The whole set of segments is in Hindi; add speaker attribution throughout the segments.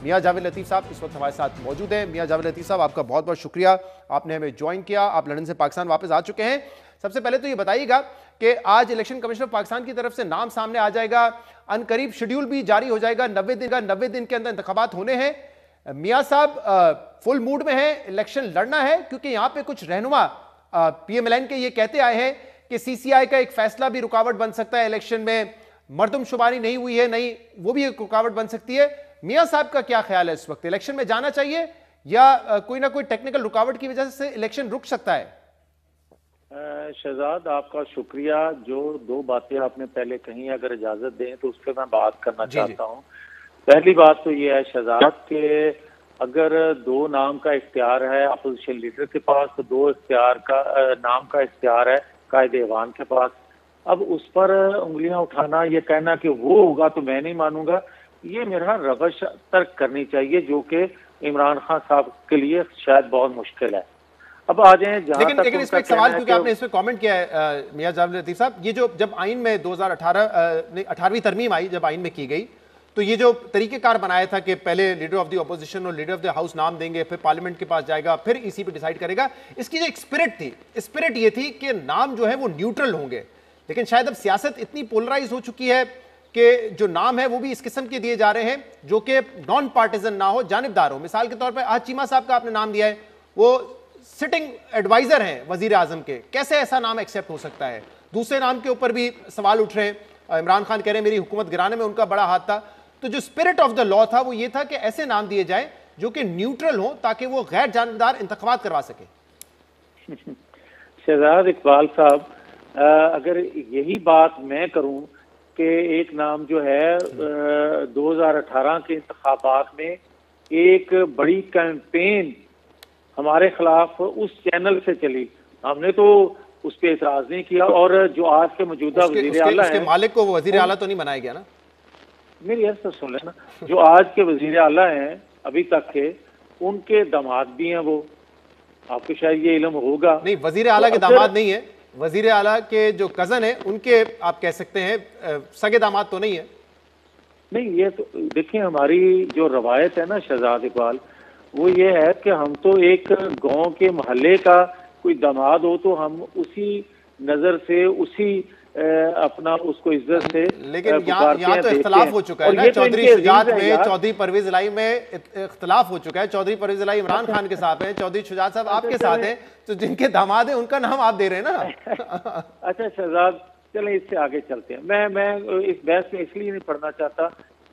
Speaker 1: मियां जावेद लतीफ़ साहब इस वक्त हमारे साथ मौजूद हैं। मियां जावेद लतीफ़ साहब, आपका बहुत बहुत शुक्रिया, आपने हमें ज्वाइन किया। आप लंदन से पाकिस्तान वापस आ चुके हैं। सबसे पहले तो ये बताइएगा कि आज इलेक्शन कमीशन ऑफ पाकिस्तान की तरफ से नाम सामने आ जाएगा, अनकरीब शेड्यूल भी जारी हो जाएगा, 90 दिन के अंदर इंतखाबात होने हैं। मियां साहब फुल मूड में है, इलेक्शन लड़ना है, क्योंकि यहां पे कुछ रहनुमा पीएमएलएन के ये कहते आए हैं कि सीसीआई का एक फैसला भी रुकावट बन सकता है इलेक्शन में, मर्दमशुमारी नहीं हुई है, नहीं वो भी एक रुकावट बन सकती है। मियां साहब का क्या ख्याल है, इस वक्त इलेक्शन में जाना चाहिए या कोई ना कोई टेक्निकल रुकावट की वजह से इलेक्शन रुक सकता है?
Speaker 2: शहजाद, आपका शुक्रिया। जो दो बातें आपने पहले कही, अगर इजाजत दें तो उस पर मैं बात करना चाहता हूँ। पहली बात तो ये है शहजाद के अगर दो नाम का इख्तियार है अपोजिशन लीडर के पास, तो दो इख्तियार का नाम का इख्तियार है कायदे ऐवान के पास। अब उस पर उंगलियां उठाना, ये कहना कि वो होगा तो मैं नहीं मानूंगा, ये मेरा रवश तर्क करनी चाहिए, जो कि इमरान खान साहब के लिए शायद बहुत मुश्किल है। अब आ जाए
Speaker 1: लेकिन इस पे एक सवाल, क्योंकि आपने इस पे कमेंट किया है मियां जावेद लतीफ साहब, ये जो जब आइन में 18वीं तरमीम आई, जब आइन में की गई, तो ये जो तरीकेकार बनाया था कि पहले लीडर ऑफ द अपोजिशन और लीडर ऑफ द हाउस नाम देंगे, फिर पार्लियामेंट के पास जाएगा, फिर इसी पे डिसाइड करेगा, इसकी जो एक स्पिरिट थी, स्पिरिट ये थी कि नाम जो है वो न्यूट्रल होंगे। लेकिन शायद अब सियासत इतनी पोलराइज हो चुकी है कि जो नाम है वो भी इस किस्म के दिए जा रहे हैं जो कि नॉन पार्टिजन ना हो, जानिबदार हो। मिसाल के तौर पर आज चीमा साहब का आपने नाम दिया है, वो सिटिंग एडवाइजर हैं वजीर आजम के, कैसे ऐसा नाम एक्सेप्ट हो सकता है? दूसरे नाम के ऊपर भी सवाल उठ रहे हैं, इमरान खान कह रहे हैं मेरी हुकूमत गिराने में उनका बड़ा हाथ था। तो जो स्पिरिट ऑफ द लॉ था वो ये था कि ऐसे नाम दिए जाए जो कि न्यूट्रल हो, ताकि वो गैर जानबदार इंतखाबात करवा सके।
Speaker 2: शहजाद इकबाल साहब, अगर यही बात मैं करूं कि एक नाम जो है 2018 के इंतखाबात में एक बड़ी कैंपेन हमारे खिलाफ उस चैनल से चली, हमने तो उस पर एतराज नहीं किया, और जो आज के मौजूदा वजीर आला है,
Speaker 1: मालिक को वो वजीर आला तो नहीं बनाया गया ना?
Speaker 2: मेरी ऐसा सुन लेना, जो आज के वजीर आला हैं अभी तक के, उनके दामाद भी हैं, वो आपको शायद ये इल्म होगा।
Speaker 1: नहीं, वजीर आला के दामाद नहीं है, वजीर आला के जो कजन है उनके आप कह सकते हैं, सगे दामाद तो नहीं है।
Speaker 2: नहीं, ये तो देखिए हमारी जो रवायत है ना शहजाद इकबाल, वो ये है कि हम तो एक गांव के मोहल्ले का कोई दामाद हो तो हम उसी नजर से, उसी अपना उसको इज्जत से,
Speaker 1: लेकिन यहाँ तो इख्तलाफ हो चुका है ना, चौधरी शुजात में, चौधरी परवेज इलाही में इख्तलाफ हो चुका है। चौधरी परवेज इलाही इमरान खान के साथ हैं, चौधरी शुजात साहब आपके साथ हैं, तो जिनके दामाद हैं उनका नाम आप दे रहे हैं ना।
Speaker 2: अच्छा शहजाद, चलें इससे आगे चलते हैं। मैं इस बहस में इसलिए नहीं पढ़ना चाहता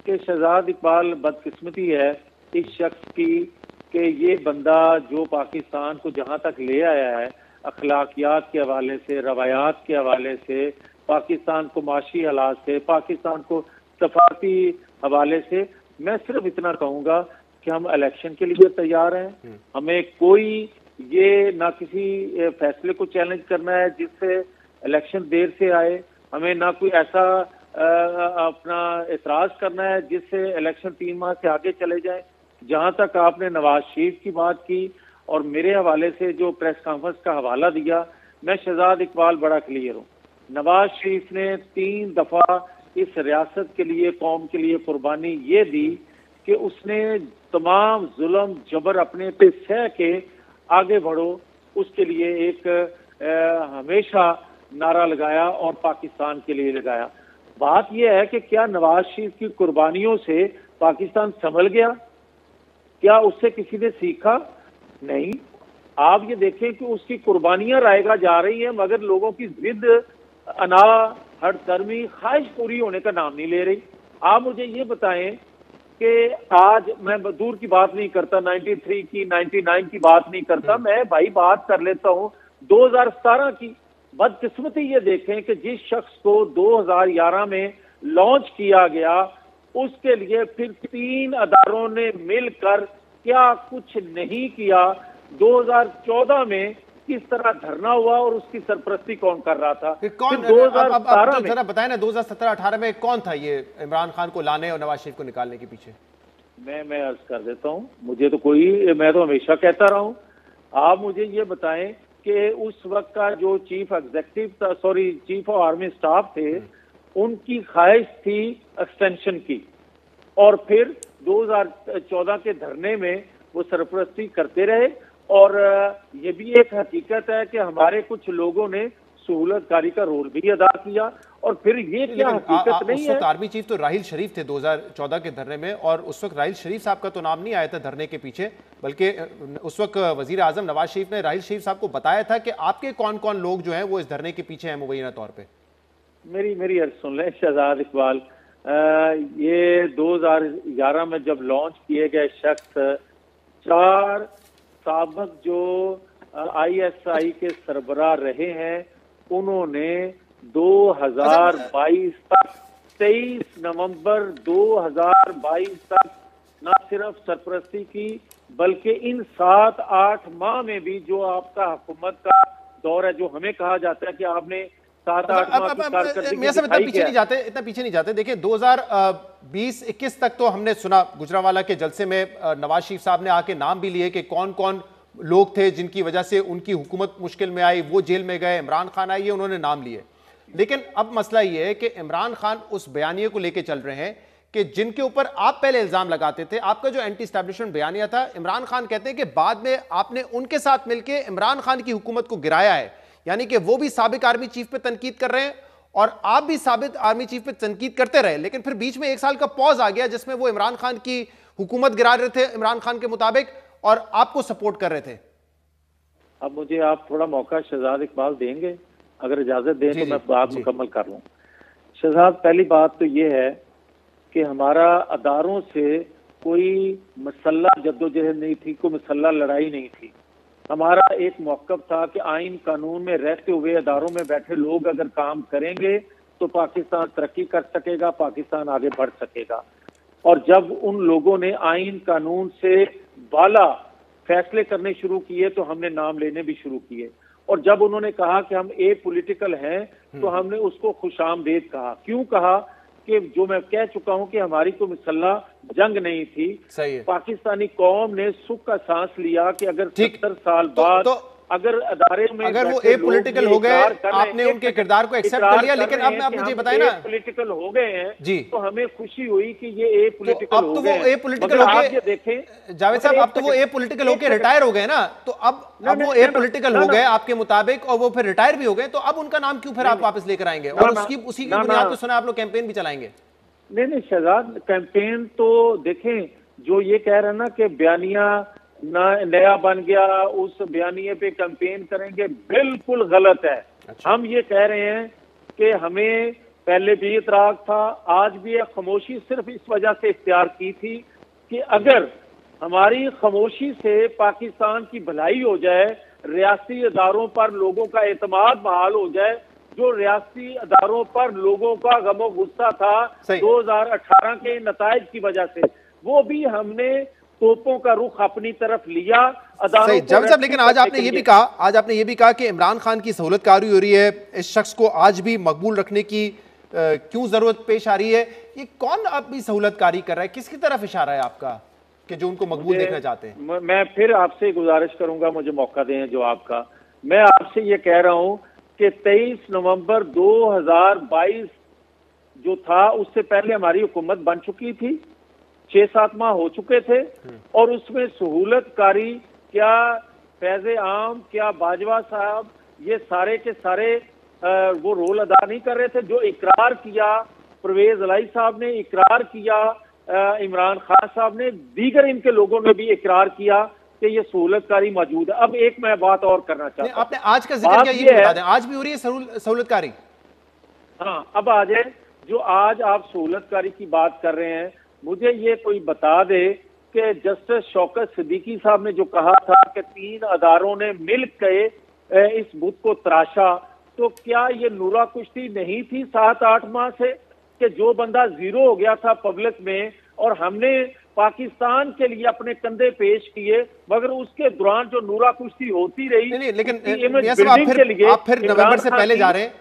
Speaker 2: कि शहजाद इकबाल बदकिस्मती है इस शख्स की कि ये बंदा जो पाकिस्तान को जहां तक ले आया है, अखलाकियात के हवाले से, रवायात के हवाले से, पाकिस्तान को माशी हालात से, पाकिस्तान को सफारती हवाले से, मैं सिर्फ इतना कहूँगा कि हम इलेक्शन के लिए तैयार हैं। हमें कोई ये ना किसी फैसले को चैलेंज करना है जिससे इलेक्शन देर से आए, हमें ना कोई ऐसा अपना एतराज करना है जिससे इलेक्शन 3 माह से आगे चले जाए। जहां तक आपने नवाज शरीफ की बात की और मेरे हवाले से जो प्रेस कॉन्फ्रेंस का हवाला दिया, मैं शहजाद इकबाल बड़ा क्लियर हूँ। नवाज शरीफ ने 3 दफा इस रियासत के लिए, कौम के लिए कुर्बानी ये दी कि उसने तमाम जुल्म जबर अपने पे सह के आगे बढ़ो, उसके लिए एक हमेशा नारा लगाया और पाकिस्तान के लिए लगाया। बात यह है कि क्या नवाज शरीफ की कुर्बानियों से पाकिस्तान संभल गया? क्या उससे किसी ने सीखा? नहीं। आप ये देखें कि उसकी कुर्बानियां रायगा जा रही हैं, मगर लोगों की जिद, अना, हर धर्मी ख्वाहिश पूरी होने का नाम नहीं ले रही। आप मुझे ये बताएं कि आज मैं दूर की बात नहीं करता, 93 की, 99 की बात नहीं करता, मैं भाई बात कर लेता हूँ 2017 की। बदकिस्मती ये देखें कि जिस शख्स को 2011 में लॉन्च किया गया, उसके लिए फिर 3 अदारों ने मिलकर क्या कुछ नहीं किया। 2014 में किस तरह धरना हुआ और उसकी सरपरस्ती कौन कर रहा था?
Speaker 1: कौन? 2017 में जरा बताएं ना, 2017-18 में कौन था ये इमरान खान को लाने और नवाज शरीफ को निकालने के पीछे?
Speaker 2: मैं अर्ज कर देता हूँ, मुझे तो कोई, मैं तो हमेशा कहता रहा हूँ। आप मुझे ये बताएं कि उस वक्त का जो चीफ ऑफ आर्मी स्टाफ थे, उनकी ख्वाहिश थी एक्सटेंशन की, और फिर 2014 के धरने में वो सरपरस्ती करते रहे। और ये भी एक हकीकत है कि हमारे कुछ लोगों ने सहूलतकारी का रोल भी अदा किया। और फिर ये क्या हकीकत नहीं है,
Speaker 1: उस वक्त आर्मी चीफ तो राहिल शरीफ थे 2014 के धरने में, और उस वक्त राहिल शरीफ साहब का तो नाम नहीं आया था धरने के पीछे, बल्कि उस वक्त वजीर आजम नवाज शरीफ ने राहिल शरीफ साहब को बताया था कि आपके कौन कौन लोग जो हैं वो इस धरने के पीछे हैं मुबैना तौर पे।
Speaker 2: मेरी अर्ज सुन लें शहजाद इकबाल, ये 2011 में जब लॉन्च किए गए शख्स 4 साबिक जो ISI के सरबराह रहे हैं, उन्होंने 2022 तक 23 नवंबर 2022 तक न सिर्फ सरपरस्ती की, बल्कि इन 7-8 माह में भी जो आपका हुकूमत का दौर है, जो हमें कहा जाता है कि आपने 7-8 माह की कारकर्दगी
Speaker 1: इतना पीछे नहीं जाते। देखिए 2020-21 तक तो हमने सुना, गुजरावाला के जलसे में नवाज शरीफ साहब ने आके नाम भी लिए कि कौन कौन लोग थे जिनकी वजह से उनकी हुकूमत मुश्किल में आई, वो जेल में गए, इमरान खान आए, ये उन्होंने नाम लिए। लेकिन अब मसला ये है कि इमरान खान उस बयानिए को लेके चल रहे हैं कि जिनके ऊपर आप पहले इल्जाम लगाते थे, आपका जो एंटी एस्टैब्लिशमेंट बयानिया था, इमरान खान कहते हैं कि बाद में आपने उनके साथ मिलकर इमरान खान की हुकूमत को गिराया है। यानी कि वो भी साबिक आर्मी चीफ पे तनकीद कर रहे हैं और आप भी साबिक आर्मी चीफ पे तनकीद करते रहे, लेकिन फिर बीच में 1 साल का पॉज आ गया जिसमें वो इमरान खान की हुकूमत गिरा रहे थे इमरान खान के मुताबिक, और आपको सपोर्ट कर रहे थे।
Speaker 2: अब मुझे आप थोड़ा मौका शहजाद इकबाल देंगे, अगर इजाजत दें तो मैं बात मुकम्मल कर लूं। शहजाद, पहली बात तो ये है कि हमारा अदारों से कोई मसल्ला जद्दोजहद नहीं थी, कोई मसल्ला लड़ाई नहीं थी। हमारा एक मौक़िफ़ था कि आइन कानून में रहते हुए अदारों में बैठे लोग अगर काम करेंगे तो पाकिस्तान तरक्की कर सकेगा, पाकिस्तान आगे बढ़ सकेगा। और जब उन लोगों ने आइन कानून से बाला फैसले करने शुरू किए तो हमने नाम लेने भी शुरू किए। और जब उन्होंने कहा कि हम पॉलिटिकल हैं तो हमने उसको खुशामदीद कहा। क्यों कहा? कि जो मैं कह चुका हूं कि हमारी कोई मुसल्ला जंग नहीं थी।
Speaker 1: सही है।
Speaker 2: पाकिस्तानी कौम ने सुख का सांस लिया कि अगर 70 साल बाद अगर अदारे में
Speaker 1: अगर वो पॉलिटिकल हो गए, आपने उनके किरदार को एक्सेप्ट कर लिया, लेकिन अब आप मुझे बताएं ना,
Speaker 2: पॉलिटिकल हो गए हैं
Speaker 1: जी,
Speaker 2: तो हमें खुशी हुई कि ये पॉलिटिकल हो गए।
Speaker 1: अब तो वो पॉलिटिकल हो गए, देखें जावेद साहब, अब तो वो पॉलिटिकल होके रिटायर हो गए ना, तो अब वो पॉलिटिकल हो गए आपके मुताबिक, और वो फिर रिटायर भी हो गए, तो अब उनका नाम क्यों फिर आप वापस लेकर आएंगे और उसी की बुनियाद पर सुना आप लोग कैंपेन भी चलाएंगे?
Speaker 2: नहीं शहजाद, कैंपेन तो देखें, जो ये कह रहे हैं ना कि बयानिया नया बन गया, उस बयानिए पे कैंपेन करेंगे, बिल्कुल गलत है। अच्छा। हम ये कह रहे हैं कि हमें पहले भी इतराक था, आज भी है, खामोशी सिर्फ इस वजह से इख्तियार की थी कि अगर हमारी खामोशी से पाकिस्तान की भलाई हो जाए, रियासी अदारों पर लोगों का एतमाद बहाल हो जाए, जो रियासी अदारों पर लोगों का गमो गुस्सा था 2018 के नताइज की वजह से, वो भी हमने तोपों का रुख अपनी तरफ लिया।
Speaker 1: सही जब लेकिन आज आपने ये भी कहा कि इमरान खान की सहूलतकारी हो रही है, इस शख्स को आज भी मकबूल रखने की क्यों जरूरत पेश आ रही है? ये कौन आप भी सहूलतकारी कर रहा है, किसकी तरफ इशारा है आपका कि जो उनको मकबूल देखना चाहते हैं?
Speaker 2: मैं फिर आपसे गुजारिश करूंगा, मुझे मौका दें जवाब का। मैं आपसे ये कह रहा हूं कि 23 नवंबर 2022 जो था, उससे पहले हमारी हुकूमत बन चुकी थी, 6-7 माह हो चुके थे, और उसमें सहूलतकारी क्या फैज़ आम, क्या बाजवा साहब, ये सारे के सारे वो रोल अदा नहीं कर रहे थे। जो इकरार किया परवेज अलाई साहब ने, इकरार किया इमरान खान साहब ने, दीगर इनके लोगों ने भी इकरार किया कि ये सहूलतकारी मौजूद है। अब एक मैं बात और करना चाहता हूं,
Speaker 1: आपने आज का जिक्र किया, ये बता दें आज भी हो रही है सहूलतकारी?
Speaker 2: हाँ, अब आ जाए, जो आज आप सहूलतकारी की बात कर रहे हैं, मुझे ये कोई बता दे कि जस्टिस शौकत सिद्दीकी साहब ने जो कहा था कि 3 अदारों ने मिल के इस बुत को तराशा, तो क्या ये नूरा कुश्ती नहीं थी 7-8 माह से कि जो बंदा जीरो हो गया था पब्लिक में, और हमने पाकिस्तान के लिए अपने कंधे पेश किए, मगर उसके दौरान जो नूरा कुश्ती होती रही।
Speaker 1: नहीं, लेकिन आप फिर नवंबर से पहले जा रहे हैं।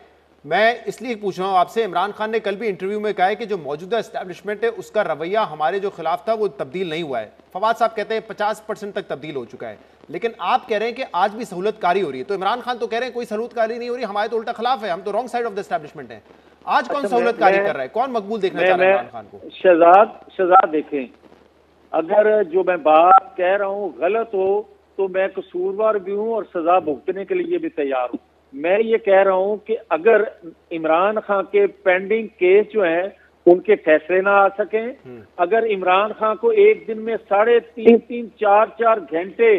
Speaker 1: मैं इसलिए पूछ रहा हूं आपसे, इमरान खान ने कल भी इंटरव्यू में कहा है कि जो मौजूदा एस्टैब्लिशमेंट है उसका रवैया हमारे जो खिलाफ था वो तब्दील नहीं हुआ है। फवाद साहब कहते हैं 50% तक तब्दील हो चुका है, लेकिन आप कह रहे हैं कि आज भी सहूलतकारी हो रही है। तो इमरान खान तो कह रहे हैं कोई सहूलतकारी नहीं हो रही, हमारे तो उल्टा खिलाफ है, हम तो wrong side of the establishment है। आज कौन सहूलतकारी कर रहा है, कौन मकबूल देखना चाह रहा है इमरान खान को?
Speaker 2: शहजाद देखें, अगर जो मैं बात कह रहा हूँ गलत हो तो मैं कसूरवार भी हूँ और सजा भुगतने के लिए भी तैयार हूँ। मैं ये कह रहा हूँ कि अगर इमरान खान के पेंडिंग केस जो हैं उनके फैसले ना आ सकें, अगर इमरान खान को एक दिन में 3.5 4 घंटे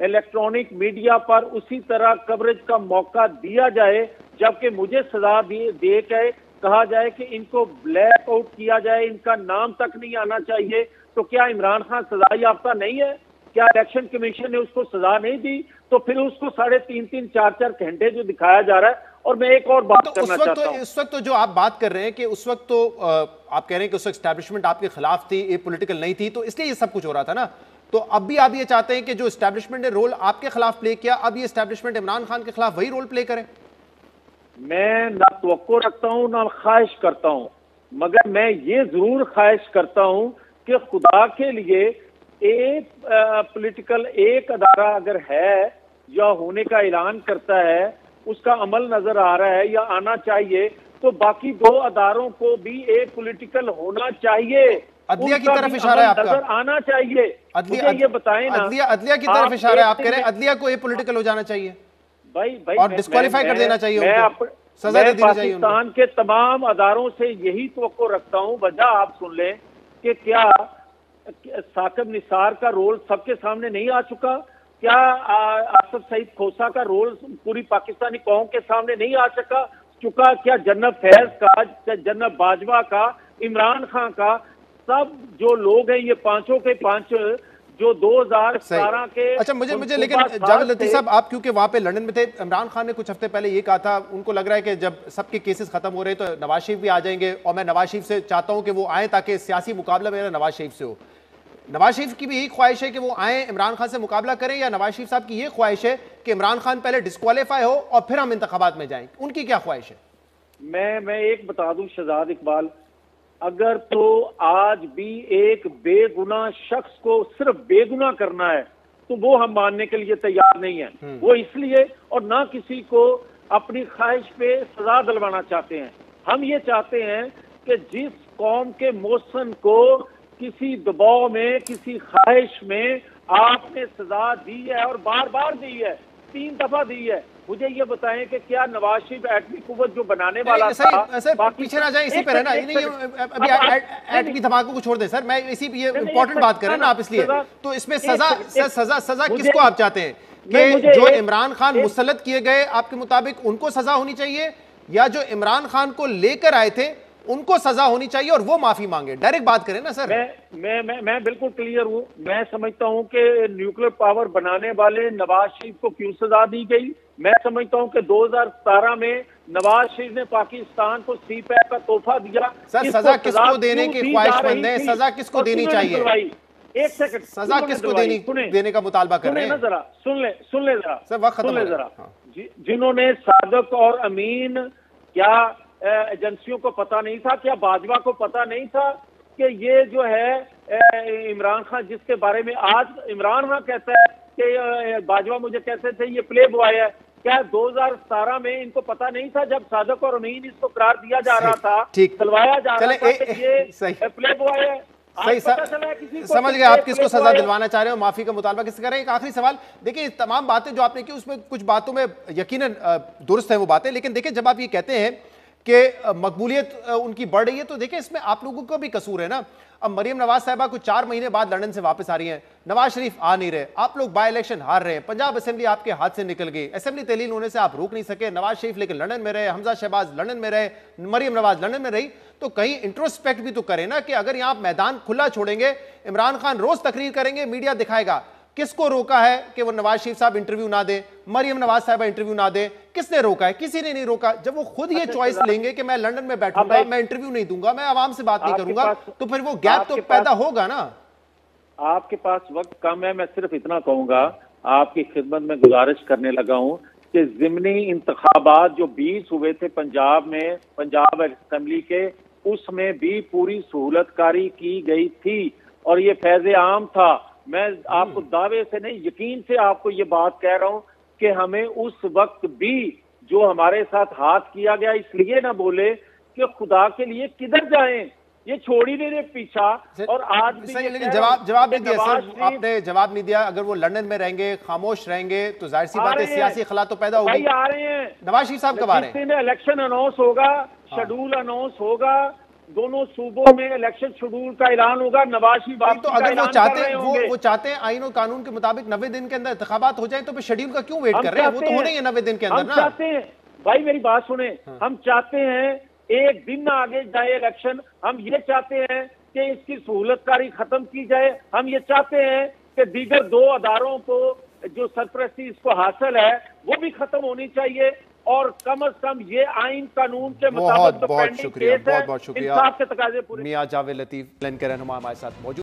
Speaker 2: इलेक्ट्रॉनिक मीडिया पर उसी तरह कवरेज का मौका दिया जाए, जबकि मुझे सजा दे के कहा जाए कि इनको ब्लैक आउट किया जाए, इनका नाम तक नहीं आना चाहिए, तो क्या इमरान खान सजा याफ्ता नहीं है? क्या इलेक्शन कमीशन ने उसको सजा नहीं दी? तो फिर उसको 3.5 4 घंटे जो दिखाया जा रहा है। और मैं एक और बात करना चाहता हूं।
Speaker 1: इस वक्त तो जो आप बात कर रहे हैं कि उस वक्त तो आप कह रहे हैं कि उस वक्त एस्टैब्लिशमेंट आपके खिलाफ थी, ये पॉलिटिकल नहीं थी, तो इसलिए ये सब कुछ हो रहा था ना। तो अब भी आप ये चाहते हैं कि जो एस्टैब्लिशमेंट ने रोल आपके खिलाफ प्ले किया, अब ये एस्टैब्लिशमेंट इमरान खान के खिलाफ वही रोल प्ले करे? मैं
Speaker 2: ना तवक्को रखता हूं ना ख्वाहिश करता हूं, मगर मैं ये जरूर ख्वाहिश करता हूं कि खुदा के लिए एक पॉलिटिकल एक अदारा अगर है या होने का ऐलान करता है, उसका अमल नजर आ रहा है या आना चाहिए, तो बाकी 2 अदारों को भी एक पॉलिटिकल होना चाहिए।
Speaker 1: अदलिया की तरफ इशारा है आपका?
Speaker 2: नजर आना चाहिए।
Speaker 1: अदलिया
Speaker 2: ये बताएं ना,
Speaker 1: अदलिया की तरफ इशारा है, आप कह रहे हैं अदलिया को ये पॉलिटिकल हो जाना चाहिए
Speaker 2: भाई
Speaker 1: और डिस्क्वालीफाई कर देना चाहिए,
Speaker 2: सजा दे देनी चाहिए। पाकिस्तान के तमाम अदारोों से यही तवक्को रखता हूं। वजह आप सुन लें कि क्या साकिब निसार का रोल सबके सामने नहीं आ चुका? क्या आसिफ सईद खोसा का रोल पूरी पाकिस्तानी कौम के सामने नहीं आ चुका? क्या जनरल फैज का, जनरल बाजवा का, इमरान खान का, सब जो लोग हैं ये पांचों के पांच जो 2017 के।
Speaker 1: अच्छा, मुझे लेकिन जावेद लतीफ साहब, आप क्योंकि वहां पे लंदन में थे, इमरान खान ने कुछ हफ्ते पहले ये कहा था, उनको लग रहा है कि जब सबके केसेस खत्म हो रहे हैं तो नवाज शरीफ भी आ जाएंगे, और मैं नवाज शरीफ से चाहता हूं कि वो आए ताकि सियासी मुकाबला मेरा नवाज शरीफ से हो। नवाज शरीफ की भी यही ख्वाहिश है कि वो आए, इमरान खान से मुकाबला करें, या नवाज शरीफ साहब की ये ख्वाहिश है कि इमरान खान पहले डिस्क्वालीफाई हो और फिर हम इंतखाबात में जाएं? उनकी क्या ख्वाहिश है?
Speaker 2: मैं एक बता दूं शहजाद इकबाल, अगर तो आज भी एक बेगुनाह शख्स को सिर्फ बेगुनाह करना है तो वो हम मानने के लिए तैयार नहीं है। वो इसलिए, और ना किसी को अपनी ख्वाहिश पे सजा दिलवाना चाहते हैं। हम ये चाहते हैं कि जिस कौम के मोहसन को किसी दबाव में, किसी ख्वाहिश में आपने सजा दी है और बार बार दी है, 3 दफा दी है, मुझे ये बताएं कि क्या नवाज शरीफ एटमी कुव्वत जो बनाने वाला था,
Speaker 1: सर पीछे ना जाए, इसी पर है ना, अभी एटमी धमाके को छोड़ दे सर, मैं इसी ये इंपॉर्टेंट बात कर रहे हैं ना आप, इसलिए तो इसमें सजा किसको आप चाहते हैं? कि जो इमरान खान मुसल्लत किए गए आपके मुताबिक उनको सजा होनी चाहिए, या जो इमरान खान को लेकर आए थे उनको सजा होनी चाहिए और वो माफी मांगे? डायरेक्ट बात करें ना सर।
Speaker 2: मैं बिल्कुल क्लियर हूं। मैं समझता हूं कि न्यूक्लियर पावर बनाने वाले नवाज शरीफ को क्यों सजा दी गई। मैं समझता हूं कि 2017 में नवाज शरीफ ने पाकिस्तान को सीपैक का तोहफा दिया।
Speaker 1: सर सजा किसको देने की ख्वाहिशमंद है? सजा किसको देनी चाहिए?
Speaker 2: एक सेकंड,
Speaker 1: सजा किसको देने का मुतालबा कर रहे हैं?
Speaker 2: जरा सुन ले जरा
Speaker 1: सर, वक्त खत्म हो
Speaker 2: जरा। जिन्होंने सादक और अमीन, क्या एजेंसियों को पता नहीं था, क्या बाजवा को पता नहीं था कि ये जो है इमरान खान, जिसके बारे में आज इमरान खान कहता है कि बाजवा मुझे कहते थे ये प्ले बॉय है, क्या 2017 में इनको पता नहीं था जब सादक और अमीन इसको करार दिया जा रहा था, दिलवाया जा रहा था कि ये प्ले बॉय है?
Speaker 1: सही समझ गए आप किसको सजा दिलवाना चाह रहे हो, माफी का मुतालबा किससे कर रहे हैं। एक आखिरी सवाल, देखिए तमाम बातें जो आपने की उसमें कुछ बातों में यकीनन दुरुस्त है वो बातें, लेकिन देखिए जब आप ये कहते हैं कि मकबूलियत उनकी बढ़ रही है, तो देखिए इसमें आप लोगों का भी कसूर है ना। अब मरियम नवाज साहिबा कुछ 4 महीने बाद लंदन से वापस आ रही हैं, नवाज शरीफ आ नहीं रहे, आप लोग बाय इलेक्शन हार रहे हैं, पंजाब असेंबली आपके हाथ से निकल गई, असेंबली तहलील होने से आप रोक नहीं सके, नवाज शरीफ लेकिन लंदन में रहे, हमजा शहबाज लंदन में रहे, मरियम नवाज लंदन में रही, तो कहीं इंट्रोस्पेक्ट भी तो करें ना कि अगर यहाँ मैदान खुला छोड़ेंगे, इमरान खान रोज तकरीर करेंगे, मीडिया दिखाएगा, किसको रोका है कि वो नवाज शरीफ साहब इंटरव्यू ना दे, मरियम नवाज साहब इंटरव्यू ना दे? किसने रोका है? किसी ने नहीं रोका। जब वो खुद ये चॉइस लेंगे कि मैं लंदन में बैठूंगा, मैं इंटरव्यू नहीं दूंगा, मैं आवाम से बात नहीं करूंगा, तो फिर वो गैप तो पैदा होगा ना।
Speaker 2: आपके पास वक्त कम है, मैं सिर्फ इतना कहूंगा, आपकी खिदमत में गुजारिश करने लगा हूं कि जिमनी इंतखाबात जो 20 हुए थे पंजाब में, पंजाब असेंबली के, उसमें भी पूरी सहूलतकारी की गई थी और ये फैज़ आम था। मैं आपको दावे से नहीं, यकीन से आपको ये बात कह रहा हूं कि हमें उस वक्त भी जो हमारे साथ हाथ किया गया, इसलिए ना बोले कि खुदा के लिए किधर जाएं, ये छोड़ ही नहीं रहे पीछा। और आज भी
Speaker 1: सही,
Speaker 2: ये
Speaker 1: लेकिन
Speaker 2: कह रहा हूं
Speaker 1: जवाब
Speaker 2: कि
Speaker 1: नहीं दिया
Speaker 2: नवाज
Speaker 1: सर,
Speaker 2: शरीफ
Speaker 1: आपने जवाब नहीं दिया। अगर वो लंदन में रहेंगे, खामोश रहेंगे, तो जाहिर सी
Speaker 2: आ
Speaker 1: बात है
Speaker 2: रहे हैं।
Speaker 1: सियासी खला तो पैदा होगी।
Speaker 2: भाई आ रहे हैं,
Speaker 1: नवाज शरीफ साहब कब आ रहे हैं?
Speaker 2: जिस दिन इलेक्शन अनाउंस होगा, शेड्यूल अनाउंस होगा, दोनों सूबों में इलेक्शन शेड्यूल का ऐलान होगा, नवाज शरीफ
Speaker 1: नहीं,
Speaker 2: वापसी
Speaker 1: तो
Speaker 2: का
Speaker 1: अगर वो
Speaker 2: ऐलान कर
Speaker 1: चाहते
Speaker 2: रहे
Speaker 1: हैं
Speaker 2: होंगे।
Speaker 1: वो चाहते हैं आईन और कानून के मुताबिक 90 दिन के अंदर इंतखाबात हो जाए, तो फिर शेड्यूल का क्यों वेट
Speaker 2: हम
Speaker 1: कर रहे हैं? वो
Speaker 2: चाहते
Speaker 1: तो होने ही
Speaker 2: हैं,
Speaker 1: है 90 दिन के अंदर
Speaker 2: हम
Speaker 1: ना।
Speaker 2: चाहते हैं, भाई मेरी बात सुने, हम चाहते हैं एक दिन आगे जाए इलेक्शन। हम ये चाहते हैं कि इसकी सहूलतकारी खत्म की जाए। हम ये चाहते हैं कि दीगर दो अदारों को जो सरपरस्ती इसको हासिल है वो भी खत्म होनी चाहिए, और कम से कम ये आइन कानून के मुताबिक
Speaker 1: बहुत
Speaker 2: जो
Speaker 1: बहुत
Speaker 2: पेंडिंग
Speaker 1: शुक्रिया,
Speaker 2: केस है,
Speaker 1: बहुत शुक्रिया।
Speaker 2: इंसाफ के तकाजे पूरे।
Speaker 1: मियां जावेद लतीफ के रहनुमा हमारे साथ मौजूद।